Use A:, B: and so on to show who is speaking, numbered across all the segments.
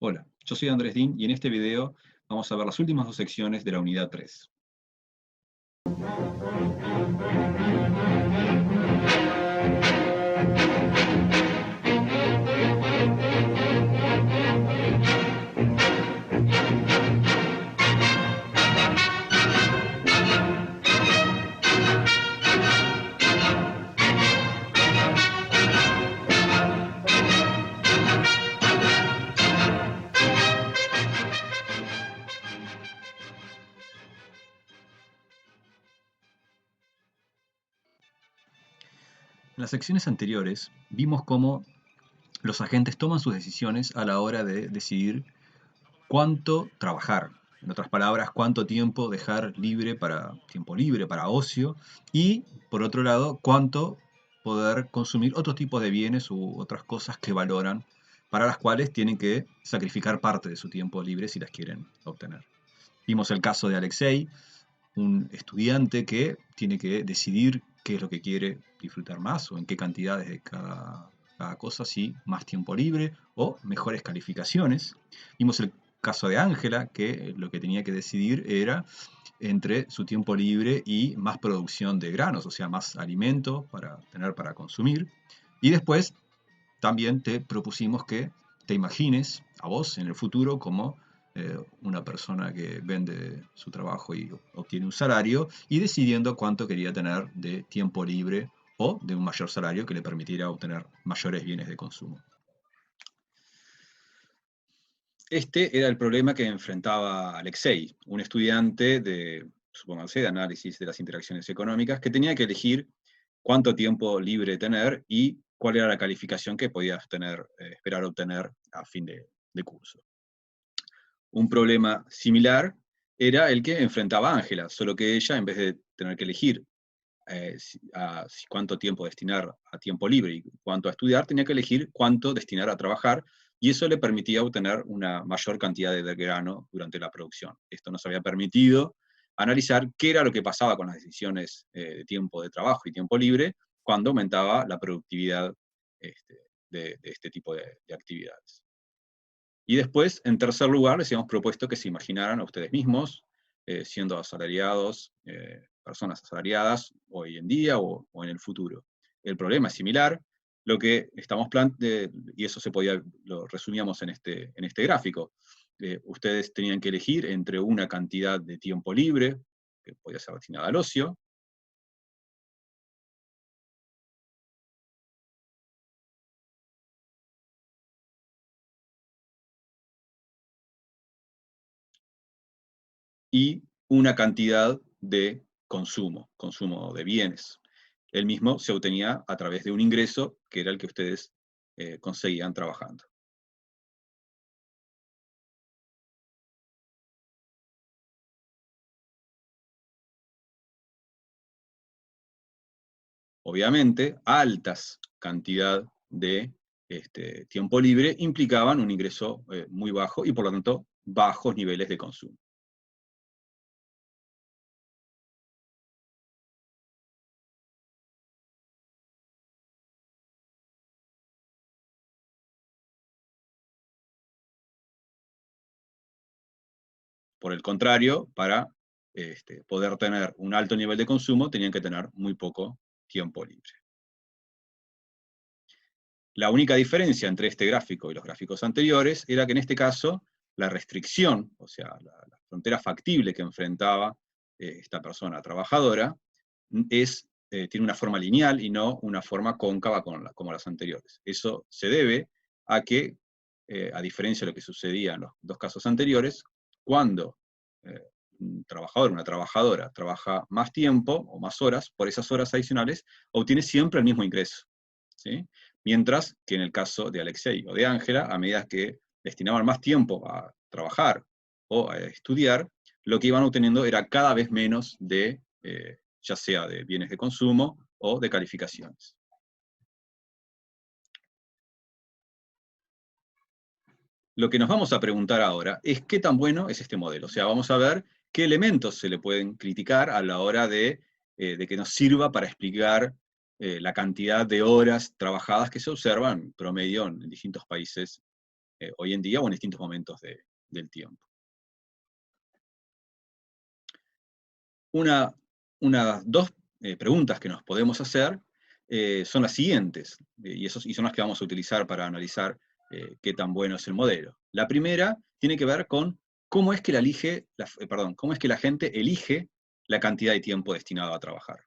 A: Hola, yo soy Andrés Din y en este video vamos a ver las últimas dos secciones de la unidad 3. En las secciones anteriores vimos cómo los agentes toman sus decisiones a la hora de decidir cuánto trabajar. En otras palabras, cuánto tiempo dejar libre para tiempo libre, para ocio, y por otro lado, cuánto poder consumir otros tipos de bienes u otras cosas que valoran, para las cuales tienen que sacrificar parte de su tiempo libre si las quieren obtener. Vimos el caso de Alexei, un estudiante que tiene que decidir qué es lo que quiere disfrutar más o en qué cantidades de cada cosa, si más tiempo libre o mejores calificaciones. Vimos el caso de Ángela, que lo que tenía que decidir era entre su tiempo libre y más producción de granos, o sea, más alimento para tener para consumir. Y después también te propusimos que te imagines a vos en el futuro como una persona que vende su trabajo y obtiene un salario y decidiendo cuánto quería tener de tiempo libre o de un mayor salario que le permitiera obtener mayores bienes de consumo. Este era el problema que enfrentaba Alexei, un estudiante de, supóngase, de análisis de las interacciones económicas, que tenía que elegir cuánto tiempo libre tener y cuál era la calificación que podía esperar obtener a fin de curso. Un problema similar era el que enfrentaba Ángela, solo que ella, en vez de tener que elegir cuánto tiempo destinar a tiempo libre y cuánto a estudiar, tenía que elegir cuánto destinar a trabajar, y eso le permitía obtener una mayor cantidad de grano durante la producción. Esto nos había permitido analizar qué era lo que pasaba con las decisiones de tiempo de trabajo y tiempo libre cuando aumentaba la productividad este, de este tipo de actividades. Y después, en tercer lugar, les hemos propuesto que se imaginaran a ustedes mismos siendo asalariados, personas asalariadas hoy en día o en el futuro. El problema es similar, lo que estamos y eso lo resumíamos en este gráfico. Ustedes tenían que elegir entre una cantidad de tiempo libre, que podía ser destinada al ocio, y una cantidad de consumo de bienes. El mismo se obtenía a través de un ingreso que era el que ustedes conseguían trabajando. Obviamente, altas cantidad de tiempo libre implicaban un ingreso muy bajo y por lo tanto bajos niveles de consumo. Por el contrario, para poder tener un alto nivel de consumo tenían que tener muy poco tiempo libre. La única diferencia entre este gráfico y los gráficos anteriores era que en este caso la restricción, o sea, la frontera factible que enfrentaba esta persona trabajadora, tiene una forma lineal y no una forma cóncava como las anteriores. Eso se debe a que, a diferencia de lo que sucedía en los dos casos anteriores, cuando un trabajador, una trabajadora, trabaja más tiempo o más horas, por esas horas adicionales, obtiene siempre el mismo ingreso, ¿sí? Mientras que en el caso de Alexei o de Ángela, a medida que destinaban más tiempo a trabajar o a estudiar, lo que iban obteniendo era cada vez menos ya sea de bienes de consumo o de calificaciones. Lo que nos vamos a preguntar ahora es qué tan bueno es este modelo. O sea, vamos a ver qué elementos se le pueden criticar a la hora de que nos sirva para explicar la cantidad de horas trabajadas que se observan promedio en distintos países hoy en día o en distintos momentos del tiempo. Dos preguntas que nos podemos hacer son las siguientes, y son las que vamos a utilizar para analizar qué tan bueno es el modelo. La primera tiene que ver con cómo es que cómo es que la gente elige la cantidad de tiempo destinado a trabajar.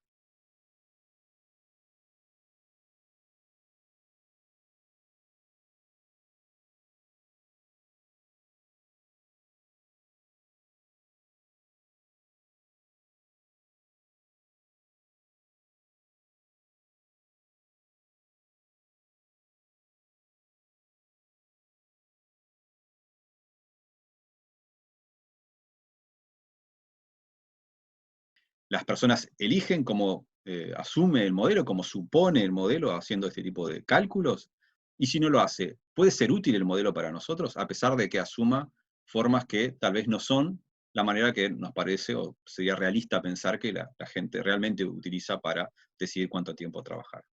A: Las personas eligen cómo asume el modelo, cómo supone el modelo haciendo este tipo de cálculos, y si no lo hace, ¿puede ser útil el modelo para nosotros, a pesar de que asuma formas que tal vez no son la manera que nos parece o sería realista pensar que la gente realmente utiliza para decidir cuánto tiempo trabajar?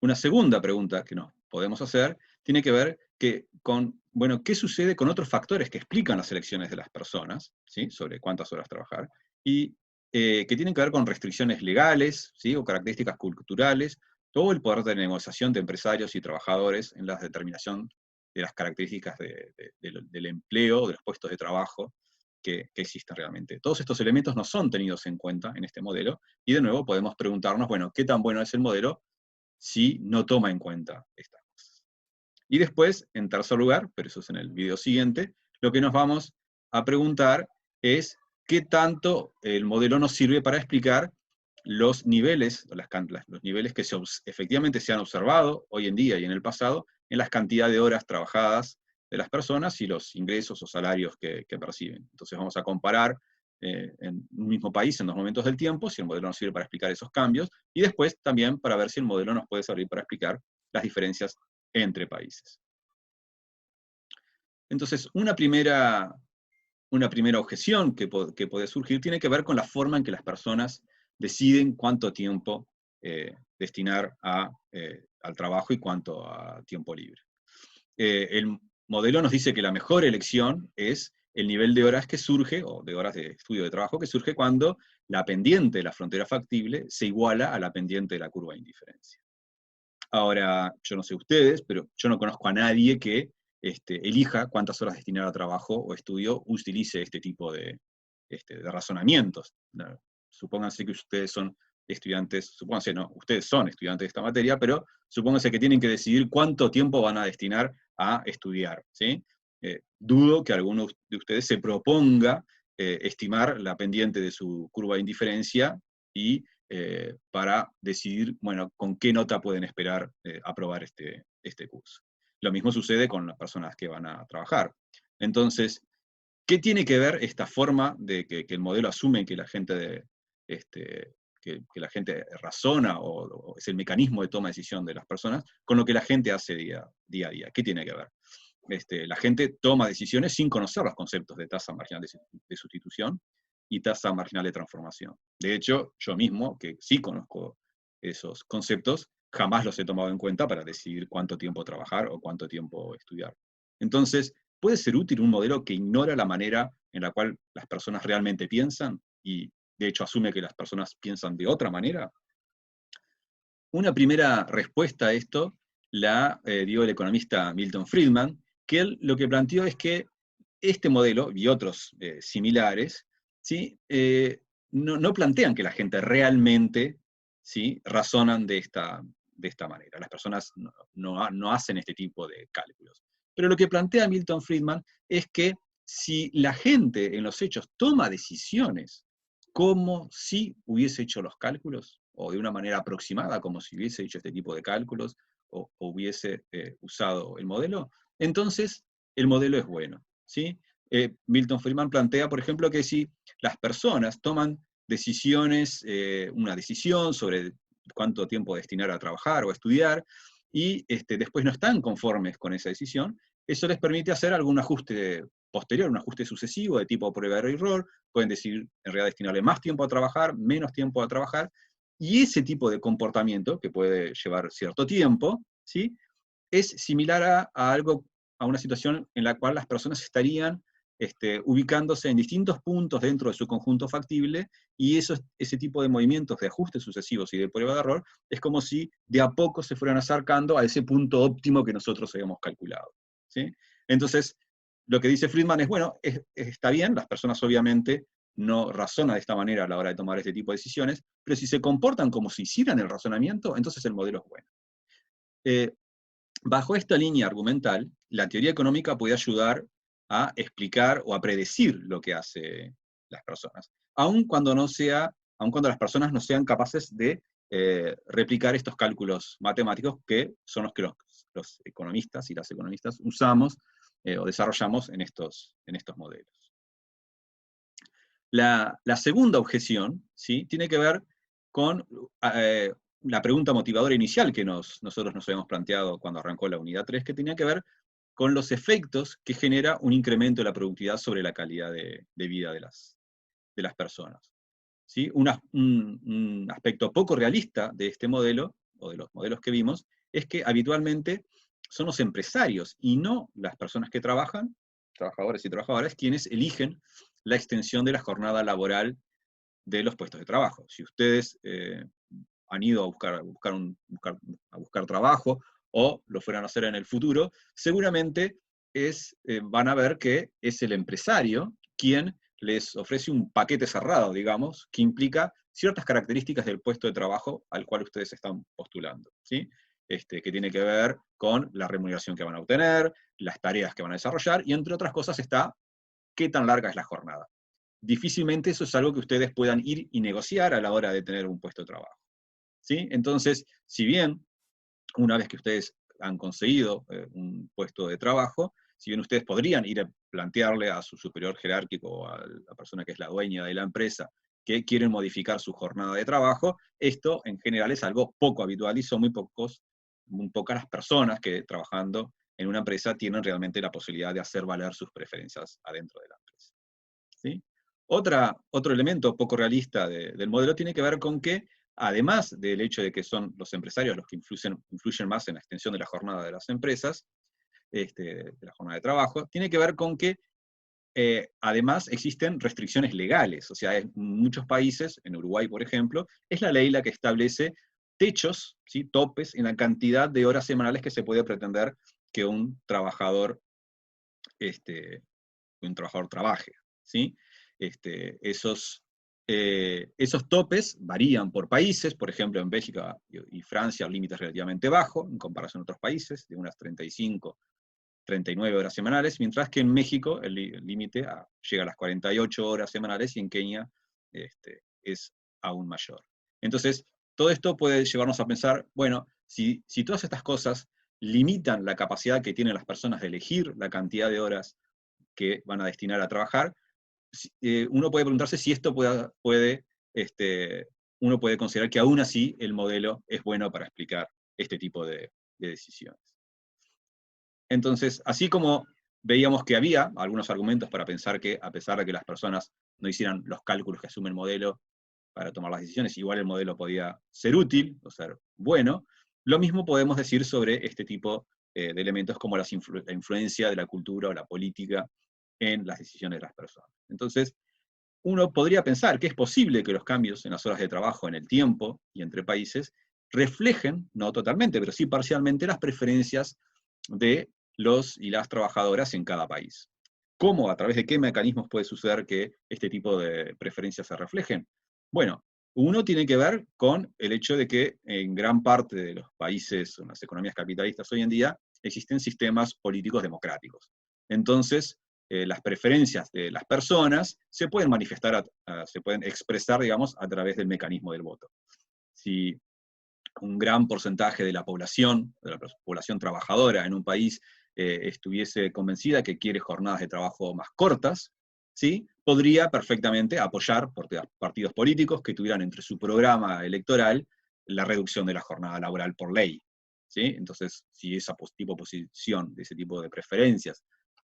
A: Una segunda pregunta que nos podemos hacer tiene que ver con, bueno, ¿qué sucede con otros factores que explican las elecciones de las personas, ¿sí? Sobre cuántas horas trabajar, y que tienen que ver con restricciones legales, ¿sí? O características culturales, o el poder de negociación de empresarios y trabajadores en la determinación de las características del empleo, de los puestos de trabajo que existen realmente. Todos estos elementos no son tenidos en cuenta en este modelo, y de nuevo podemos preguntarnos, bueno, ¿qué tan bueno es el modelo si no toma en cuenta estas cosas? Y después, en tercer lugar, pero eso es en el video siguiente, lo que nos vamos a preguntar es qué tanto el modelo nos sirve para explicar los niveles, los niveles que efectivamente se han observado hoy en día y en el pasado, en las cantidades de horas trabajadas de las personas y los ingresos o salarios que perciben. Entonces vamos a comparar en un mismo país en dos momentos del tiempo, si el modelo nos sirve para explicar esos cambios, y después también para ver si el modelo nos puede servir para explicar las diferencias entre países. Entonces, una primera objeción que puede surgir tiene que ver con la forma en que las personas deciden cuánto tiempo destinar al trabajo y cuánto a tiempo libre. El modelo nos dice que la mejor elección es el nivel de horas que surge, o de horas de estudio de trabajo que surge cuando la pendiente de la frontera factible se iguala a la pendiente de la curva de indiferencia. Ahora, yo no sé ustedes, pero yo no conozco a nadie que elija cuántas horas destinar a trabajo o estudio, utilice este tipo de razonamientos. No, supónganse que ustedes son estudiantes, supónganse, no, ustedes son estudiantes de esta materia, pero supónganse que tienen que decidir cuánto tiempo van a destinar a estudiar, ¿sí? Dudo que alguno de ustedes se proponga estimar la pendiente de su curva de indiferencia y para decidir, bueno, con qué nota pueden esperar aprobar este curso. Lo mismo sucede con las personas que van a trabajar. Entonces, ¿qué tiene que ver esta forma de que el modelo asume que la gente, que la gente razona o es el mecanismo de toma de decisión de las personas con lo que la gente hace día a día? ¿Qué tiene que ver? La gente toma decisiones sin conocer los conceptos de tasa marginal de sustitución y tasa marginal de transformación. De hecho, yo mismo, que sí conozco esos conceptos, jamás los he tomado en cuenta para decidir cuánto tiempo trabajar o cuánto tiempo estudiar. Entonces, ¿puede ser útil un modelo que ignora la manera en la cual las personas realmente piensan y de hecho asume que las personas piensan de otra manera? Una primera respuesta a esto la dio el economista Milton Friedman, que él lo que planteó es que este modelo y otros similares, ¿sí? No plantean que la gente realmente, ¿sí? Razonan de esta manera. Las personas no hacen este tipo de cálculos. Pero lo que plantea Milton Friedman es que si la gente en los hechos toma decisiones como si hubiese hecho los cálculos, o de una manera aproximada, como si hubiese hecho este tipo de cálculos, o hubiese usado el modelo, entonces el modelo es bueno, ¿sí? Milton Friedman plantea, por ejemplo, que si las personas toman una decisión sobre cuánto tiempo destinar a trabajar o a estudiar, y después no están conformes con esa decisión, eso les permite hacer algún ajuste posterior, un ajuste sucesivo de tipo prueba-error, pueden decidir en realidad destinarle más tiempo a trabajar, menos tiempo a trabajar, y ese tipo de comportamiento, que puede llevar cierto tiempo, ¿sí? es similar a una situación en la cual las personas estarían ubicándose en distintos puntos dentro de su conjunto factible, y ese tipo de movimientos de ajustes sucesivos y de prueba de error es como si de a poco se fueran acercando a ese punto óptimo que nosotros habíamos calculado. ¿Sí? Entonces, lo que dice Friedman es, bueno, está bien, las personas obviamente no razonan de esta manera a la hora de tomar este tipo de decisiones, pero si se comportan como si hicieran el razonamiento, entonces el modelo es bueno. Eh, Bajo esta línea argumental, la teoría económica puede ayudar a explicar o a predecir lo que hacen las personas, aun cuando las personas no sean capaces de replicar estos cálculos matemáticos que son los que los economistas y las economistas usamos o desarrollamos en estos modelos. La segunda objeción, ¿sí?, tiene que ver con la pregunta motivadora inicial que nosotros nos habíamos planteado cuando arrancó la unidad 3, que tenía que ver con los efectos que genera un incremento de la productividad sobre la calidad de vida de las personas. ¿Sí? Un aspecto poco realista de este modelo, o de los modelos que vimos, es que habitualmente son los empresarios y no las personas que trabajan, trabajadores y trabajadoras, quienes eligen la extensión de la jornada laboral de los puestos de trabajo. Si ustedes han ido a buscar trabajo, o lo fueran a hacer en el futuro, seguramente van a ver que es el empresario quien les ofrece un paquete cerrado, digamos, que implica ciertas características del puesto de trabajo al cual ustedes están postulando, ¿sí? Que tiene que ver con la remuneración que van a obtener, las tareas que van a desarrollar, y entre otras cosas está qué tan larga es la jornada. Difícilmente eso es algo que ustedes puedan ir y negociar a la hora de tener un puesto de trabajo, ¿sí? Entonces, si bien una vez que ustedes han conseguido un puesto de trabajo, si bien ustedes podrían ir a plantearle a su superior jerárquico o a la persona que es la dueña de la empresa que quieren modificar su jornada de trabajo, esto en general es algo poco habitual y son muy pocas las personas que trabajando en una empresa tienen realmente la posibilidad de hacer valer sus preferencias adentro de la empresa, ¿sí? Otro elemento poco realista del modelo tiene que ver con que, además del hecho de que son los empresarios los que influyen más en la extensión de la jornada de las empresas, de la jornada de trabajo, tiene que ver con que además existen restricciones legales. O sea, en muchos países, en Uruguay por ejemplo, es la ley la que establece techos, ¿sí?, topes en la cantidad de horas semanales que se puede pretender que este, un trabajador trabaje, ¿sí? Esos topes varían por países. Por ejemplo, en Bélgica y Francia el límite es relativamente bajo, en comparación a otros países, de unas 35, 39 horas semanales, mientras que en México el límite llega a las 48 horas semanales, y en Kenia es aún mayor. Entonces, todo esto puede llevarnos a pensar, bueno, si todas estas cosas limitan la capacidad que tienen las personas de elegir la cantidad de horas que van a destinar a trabajar, uno puede preguntarse si esto uno puede considerar que aún así el modelo es bueno para explicar este tipo de decisiones. Entonces, así como veíamos que había algunos argumentos para pensar que, a pesar de que las personas no hicieran los cálculos que asume el modelo para tomar las decisiones, igual el modelo podía ser útil o ser bueno, lo mismo podemos decir sobre este tipo de elementos como la influencia de la cultura o la política en las decisiones de las personas. Entonces, uno podría pensar que es posible que los cambios en las horas de trabajo, en el tiempo y entre países, reflejen, no totalmente, pero sí parcialmente, las preferencias de los y las trabajadoras en cada país. ¿Cómo, a través de qué mecanismos puede suceder que este tipo de preferencias se reflejen? Bueno, uno tiene que ver con el hecho de que en gran parte de los países, en las economías capitalistas hoy en día, existen sistemas políticos democráticos. Entonces, las preferencias de las personas se pueden manifestar, se pueden expresar, digamos, a través del mecanismo del voto. Si un gran porcentaje de la población trabajadora en un país estuviese convencida que quiere jornadas de trabajo más cortas, ¿sí?, podría perfectamente apoyar partidos políticos que tuvieran entre su programa electoral la reducción de la jornada laboral por ley, ¿sí? Entonces, si esa posición, de ese tipo de preferencias,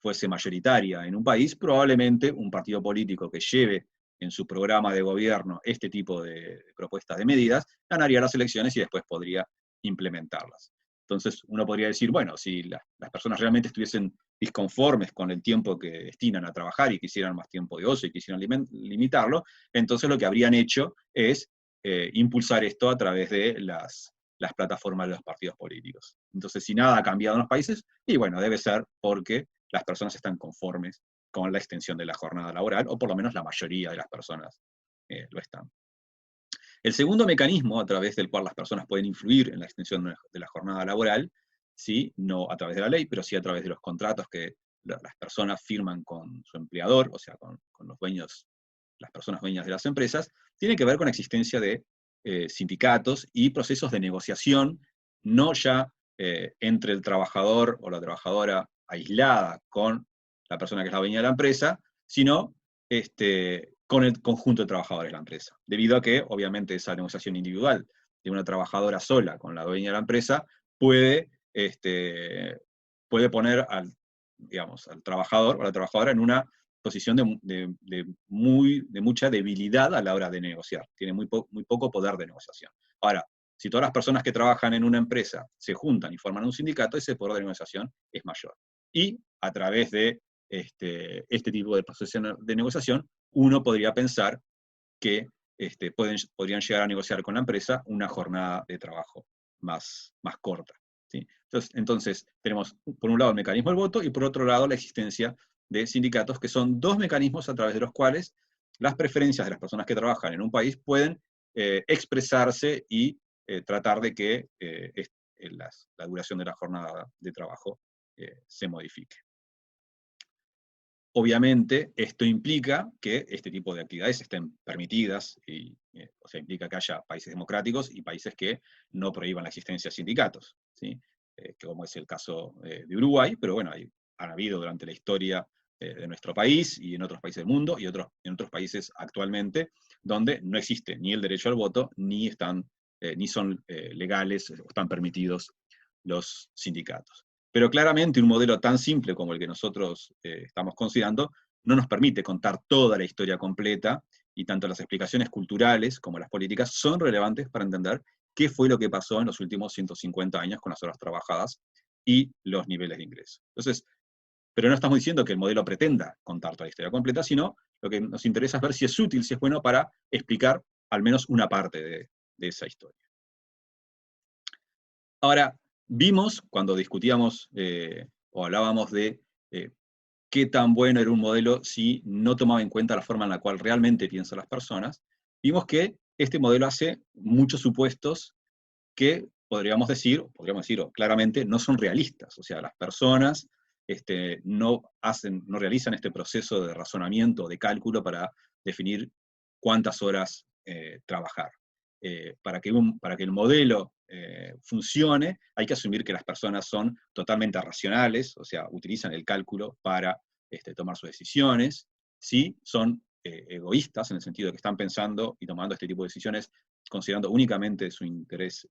A: fuese mayoritaria en un país, probablemente un partido político que lleve en su programa de gobierno este tipo de propuestas de medidas, ganaría las elecciones y después podría implementarlas. Entonces uno podría decir, bueno, si las personas realmente estuviesen disconformes con el tiempo que destinan a trabajar y quisieran más tiempo de ocio y quisieran limitarlo, entonces lo que habrían hecho es impulsar esto a través de las plataformas de los partidos políticos. Entonces, si nada ha cambiado en los países, y bueno, debe ser porque las personas están conformes con la extensión de la jornada laboral, o por lo menos la mayoría de las personas lo están. El segundo mecanismo a través del cual las personas pueden influir en la extensión de la jornada laboral, ¿sí? No a través de la ley, pero sí a través de los contratos que las personas firman con su empleador, o sea, con los dueños, las personas dueñas de las empresas, tiene que ver con la existencia de sindicatos y procesos de negociación, no ya entre el trabajador o la trabajadora aislada con la persona que es la dueña de la empresa, sino con el conjunto de trabajadores de la empresa. Debido a que, obviamente, esa negociación individual de una trabajadora sola con la dueña de la empresa puede, puede poner digamos, al trabajador o a la trabajadora en una posición de mucha debilidad a la hora de negociar. Tiene muy poco poder de negociación. Ahora, si todas las personas que trabajan en una empresa se juntan y forman un sindicato, ese poder de negociación es mayor. Y a través de este tipo de proceso de negociación, uno podría pensar que podrían llegar a negociar con la empresa una jornada de trabajo más corta. ¿Sí? Entonces, tenemos por un lado el mecanismo del voto y por otro lado la existencia de sindicatos, que son dos mecanismos a través de los cuales las preferencias de las personas que trabajan en un país pueden expresarse y tratar de que la duración de la jornada de trabajo se modifique. Obviamente, esto implica que este tipo de actividades estén permitidas, o sea, implica que haya países democráticos y países que no prohíban la existencia de sindicatos, ¿sí? Como es el caso de Uruguay, pero bueno, han habido durante la historia de nuestro país y en otros países del mundo y en otros países actualmente, donde no existe ni el derecho al voto, ni son legales o están permitidos los sindicatos. Pero claramente un modelo tan simple como el que nosotros estamos considerando no nos permite contar toda la historia completa, y tanto las explicaciones culturales como las políticas son relevantes para entender qué fue lo que pasó en los últimos 150 años con las horas trabajadas y los niveles de ingreso. Entonces, pero no estamos diciendo que el modelo pretenda contar toda la historia completa, sino lo que nos interesa es ver si es útil, si es bueno para explicar al menos una parte de esa historia. Ahora, vimos cuando discutíamos o hablábamos de qué tan bueno era un modelo si no tomaba en cuenta la forma en la cual realmente piensan las personas, vimos que este modelo hace muchos supuestos que podríamos decir claramente, no son realistas. O sea, las personas no realizan este proceso de razonamiento, de cálculo para definir cuántas horas trabajar. Para que el modelo funcione, hay que asumir que las personas son totalmente racionales, o sea, utilizan el cálculo para tomar sus decisiones, ¿sí? Son egoístas en el sentido de que están pensando y tomando este tipo de decisiones considerando únicamente su interés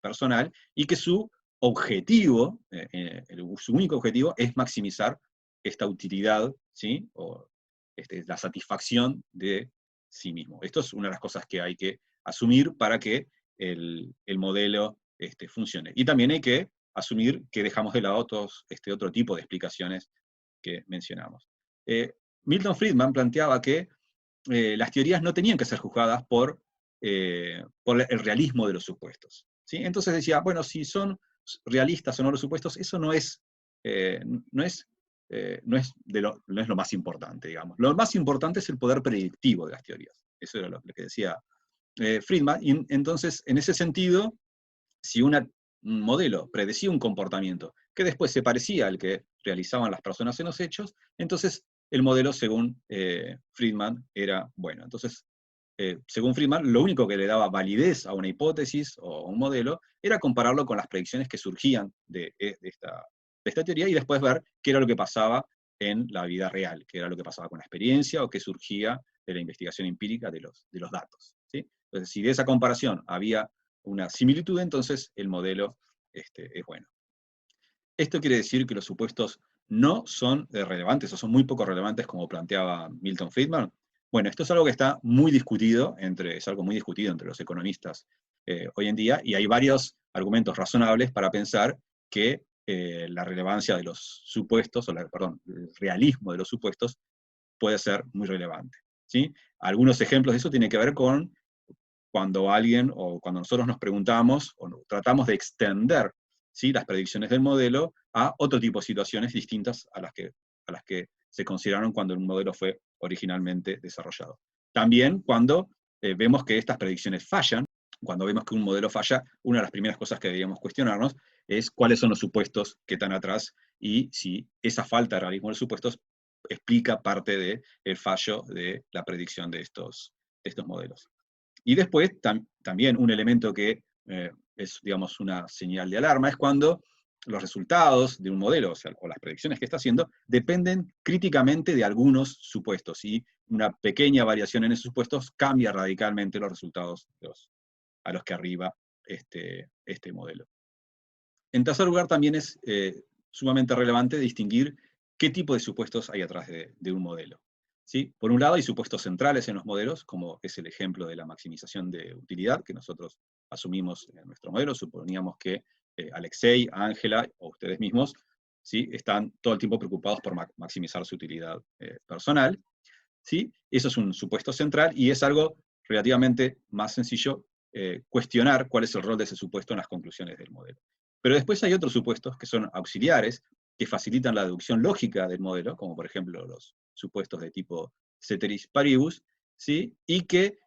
A: personal, y que su objetivo, su único objetivo es maximizar esta utilidad, ¿sí? O la satisfacción de sí mismo. Esto es una de las cosas que hay que asumir para que el modelo funcione. Y también hay que asumir que dejamos de lado todos otro tipo de explicaciones que mencionamos. Milton Friedman planteaba que las teorías no tenían que ser juzgadas por el realismo de los supuestos, ¿sí? Entonces decía, bueno, si son realistas o no los supuestos, eso no es lo más importante, digamos. Lo más importante es el poder predictivo de las teorías. Eso era lo que decía Friedman. Y entonces, en ese sentido, si un modelo predecía un comportamiento que después se parecía al que realizaban las personas en los hechos, entonces el modelo, según Friedman, era bueno. Entonces, según Friedman, lo único que le daba validez a una hipótesis o a un modelo era compararlo con las predicciones que surgían de esta teoría y después ver qué era lo que pasaba en la vida real, qué era lo que pasaba con la experiencia o qué surgía de la investigación empírica de los datos, ¿sí? Entonces, si de esa comparación había una similitud, entonces el modelo es bueno. Esto quiere decir que los supuestos no son relevantes o son muy poco relevantes como planteaba Milton Friedman. Bueno, esto es algo que está muy discutido es algo muy discutido entre los economistas hoy en día, y hay varios argumentos razonables para pensar que la relevancia de los supuestos, perdón, el realismo de los supuestos puede ser muy relevante, ¿sí? Algunos ejemplos de eso tienen que ver con cuando alguien, o cuando nosotros nos preguntamos, o tratamos de extender, ¿sí?, las predicciones del modelo a otro tipo de situaciones distintas a las que se consideraron cuando el modelo fue originalmente desarrollado. También cuando vemos que estas predicciones fallan, cuando vemos que un modelo falla, una de las primeras cosas que deberíamos cuestionarnos es cuáles son los supuestos que están atrás y si esa falta de realismo de los supuestos explica parte del fallo de la predicción de estos modelos. Y después, también un elemento que es, digamos, una señal de alarma, es cuando los resultados de un modelo, o sea, o las predicciones que está haciendo, dependen críticamente de algunos supuestos, y una pequeña variación en esos supuestos cambia radicalmente los resultados a los que arriba este modelo. En tercer lugar, también es sumamente relevante distinguir qué tipo de supuestos hay atrás de un modelo, ¿sí? Por un lado, hay supuestos centrales en los modelos, como es el ejemplo de la maximización de utilidad, que nosotros asumimos en nuestro modelo. Suponíamos que Alexei, Ángela o ustedes mismos, ¿sí?, están todo el tiempo preocupados por maximizar su utilidad personal, ¿sí? Eso es un supuesto central, y es algo relativamente más sencillo cuestionar cuál es el rol de ese supuesto en las conclusiones del modelo. Pero después hay otros supuestos que son auxiliares, que facilitan la deducción lógica del modelo, como por ejemplo los supuestos de tipo ceteris paribus, ¿sí?, y que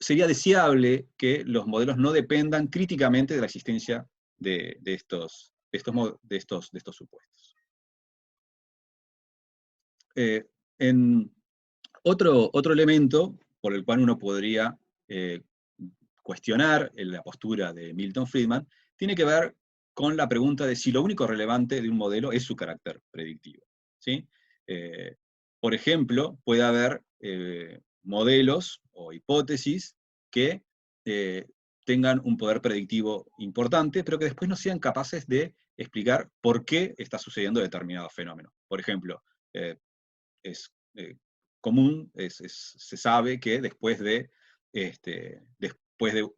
A: sería deseable que los modelos no dependan críticamente de la existencia de estos supuestos. En otro elemento por el cual uno podría eh, cuestionar la postura de Milton Friedman tiene que ver con la pregunta de si lo único relevante de un modelo es su carácter predictivo, ¿sí? Por ejemplo, puede haber modelos o hipótesis que tengan un poder predictivo importante, pero que después no sean capaces de explicar por qué está sucediendo determinado fenómeno. Por ejemplo, es común, se sabe que después de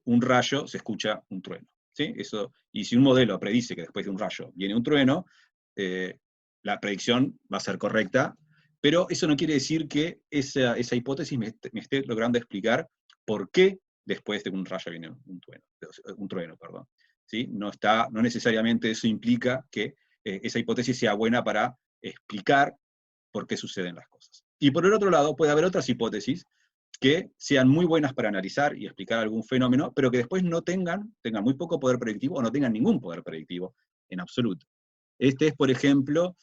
A: un rayo se escucha un trueno, ¿sí? Y si un modelo predice que después de un rayo viene un trueno, la predicción va a ser correcta, pero eso no quiere decir que esa hipótesis me esté logrando explicar por qué después de un rayo viene un trueno, perdón, ¿sí? No necesariamente eso implica que esa hipótesis sea buena para explicar por qué suceden las cosas. Y por el otro lado, puede haber otras hipótesis que sean muy buenas para analizar y explicar algún fenómeno, pero que después tengan muy poco poder predictivo o no tengan ningún poder predictivo en absoluto. Este es, por ejemplo,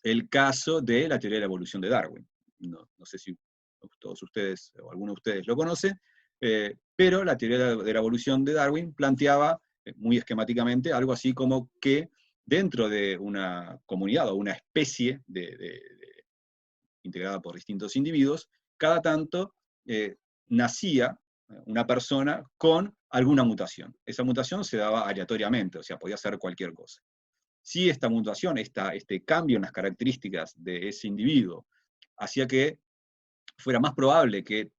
A: el caso de la teoría de la evolución de Darwin. No sé si todos ustedes o alguno de ustedes lo conoce, pero la teoría de la evolución de Darwin planteaba muy esquemáticamente algo así como que dentro de una comunidad o una especie integrada por distintos individuos, cada tanto nacía una persona con alguna mutación. Esa mutación se daba aleatoriamente, o sea, podía ser cualquier cosa. Si esta mutación, este cambio en las características de ese individuo, hacía que fuera más probable que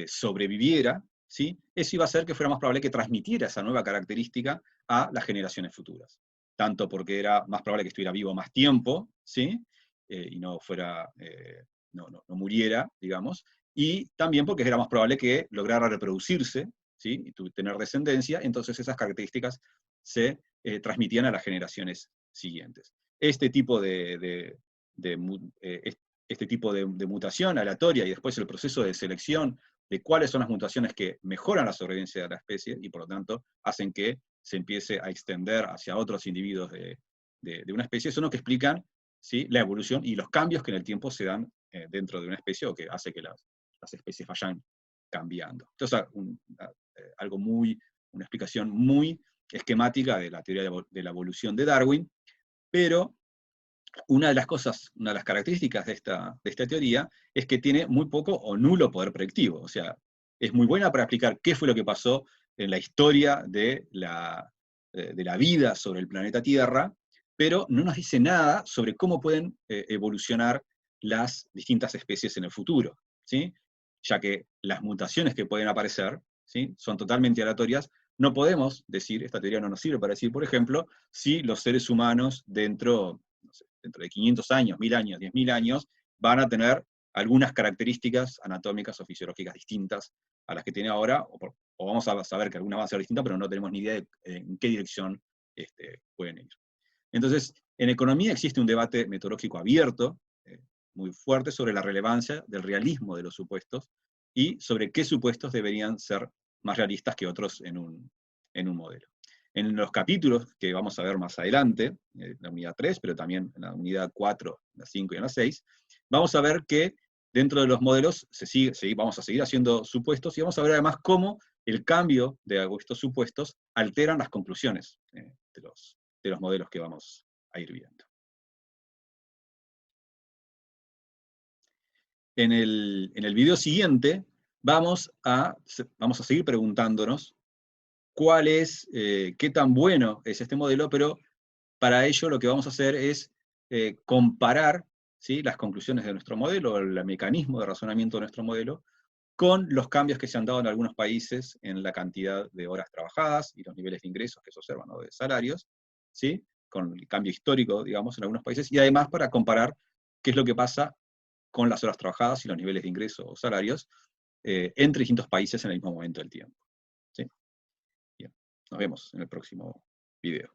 A: sobreviviera, ¿sí?, eso iba a hacer que fuera más probable que transmitiera esa nueva característica a las generaciones futuras. Tanto porque era más probable que estuviera vivo más tiempo, ¿sí?, y no no muriera, digamos, y también porque era más probable que lograra reproducirse, ¿sí?, y tener descendencia, entonces esas características se transmitían a las generaciones siguientes. Este tipo de mutación aleatoria y después el proceso de selección de cuáles son las mutaciones que mejoran la sobrevivencia de la especie y por lo tanto hacen que se empiece a extender hacia otros individuos de una especie, son los que explican, ¿sí?, la evolución y los cambios que en el tiempo se dan dentro de una especie o que hace que las especies vayan cambiando. Entonces, una explicación muy esquemática de la teoría de la evolución de Darwin, pero una de las características de esta teoría es que tiene muy poco o nulo poder predictivo. O sea, es muy buena para explicar qué fue lo que pasó en la historia de la vida sobre el planeta Tierra, pero no nos dice nada sobre cómo pueden evolucionar las distintas especies en el futuro, ¿sí? Ya que las mutaciones que pueden aparecer, ¿sí? Son totalmente aleatorias. No podemos decir, esta teoría no nos sirve para decir, por ejemplo, si los seres humanos no sé, dentro de 500 años, 1000 años, 10.000 años, van a tener algunas características anatómicas o fisiológicas distintas a las que tiene ahora, o vamos a saber que alguna va a ser distinta, pero no tenemos ni idea de en qué dirección pueden ir. Entonces, en economía existe un debate metodológico abierto, muy fuerte, sobre la relevancia del realismo de los supuestos y sobre qué supuestos deberían ser más realistas que otros en un modelo. En los capítulos que vamos a ver más adelante, la unidad 3, pero también en la unidad 4, la 5 y en la 6, vamos a ver que dentro de los modelos vamos a seguir haciendo supuestos y vamos a ver además cómo el cambio de estos supuestos alteran las conclusiones de los modelos que vamos a ir viendo. En el video siguiente vamos a seguir preguntándonos qué tan bueno es este modelo, pero para ello lo que vamos a hacer es comparar, ¿sí?, las conclusiones de nuestro modelo, el mecanismo de razonamiento de nuestro modelo, con los cambios que se han dado en algunos países en la cantidad de horas trabajadas y los niveles de ingresos que se observan, ¿no?, de salarios, ¿sí?, con el cambio histórico, digamos, en algunos países, y además para comparar qué es lo que pasa con las horas trabajadas y los niveles de ingresos o salarios entre distintos países en el mismo momento del tiempo. ¿Sí? Bien, nos vemos en el próximo video.